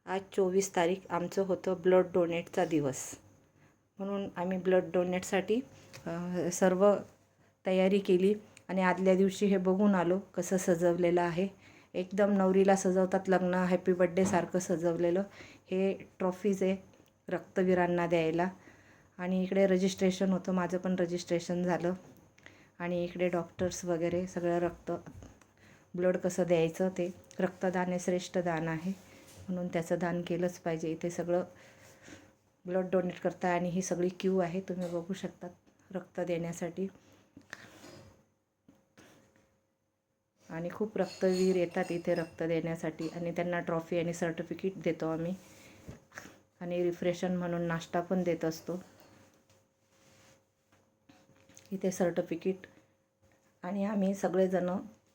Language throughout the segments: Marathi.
आज 24 तारीख आमचं होतं ब्लड डोनेटचा दिवस. म्हणून आम्ही ब्लड डोनेटसाठी सर्व तयारी केली आणि आदल्या दिवशी हे बघून आलो कसं सजवलेलं आहे. एकदम नवरीला सजवतात लग्न हॅपी बड्डेसारखं सजवलेलं. हे ट्रॉफीज आहे रक्तवीरांना द्यायला. आणि इकडे रजिस्ट्रेशन होतं, माझं पण रजिस्ट्रेशन झालं. आणि इकडे डॉक्टर्स वगैरे सगळं ब्लड कसं द्यायचं ते. रक्तदान हे श्रेष्ठ दान आहे म्हणून त्याचं दान केलंच पाहिजे. इथे सगळं ब्लड डोनेट करता आणि ही सगळी क्यू आहे, तुम्ही बघू शकतात रक्त देण्यासाठी. आणि खूप रक्तवीर येतात इथे रक्त देण्यासाठी आणि त्यांना ट्रॉफी आणि सर्टिफिकेट देतो आम्ही. आणि रिफ्रेशन म्हणून नाश्ता पण देत असतो. इथे सर्टिफिकेट आणि आम्ही सगळेजण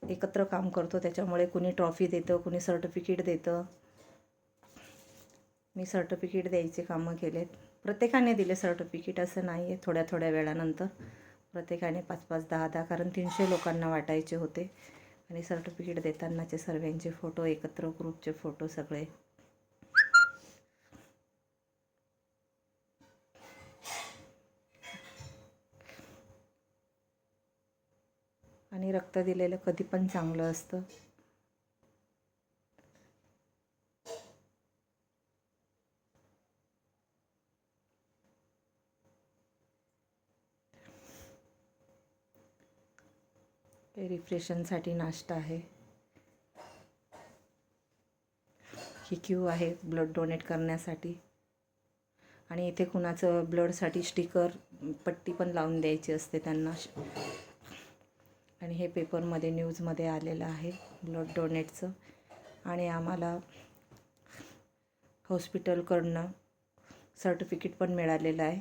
एकत्र काम करतो, त्याच्यामुळे कुणी ट्रॉफी देतं, कुणी सर्टिफिकेट देतं. मी सर्टिफिकेट द्यायचे कामं केलेत. प्रत्येकाने दिले सर्टिफिकेट, असं नाही आहे. थोड्या थोड्या वेळानंतर प्रत्येकाने 5-5, 10-10, कारण 300 लोकांना वाटायचे होते. आणि सर्टिफिकेट देतानाचे सर्वांचे फोटो एकत्र, ग्रुपचे फोटो सगळे. आणि रक्त दिलेलं कधी पण चांगलं असतं. हे रिफ्रेशनसाठी नाश्ता आहे. ही क्यू आहे ब्लड डोनेट करण्यासाठी. आणि इथे कुणाचं ब्लडसाठी स्टिकर पट्टी पण लावून द्यायची असते त्यांना. आणि हे पेपरमध्ये न्यूजमध्ये आलेलं आहे ब्लड डोनेटचं. आणि आम्हाला हॉस्पिटलकडनं सर्टिफिकेट पण मिळालेलं आहे.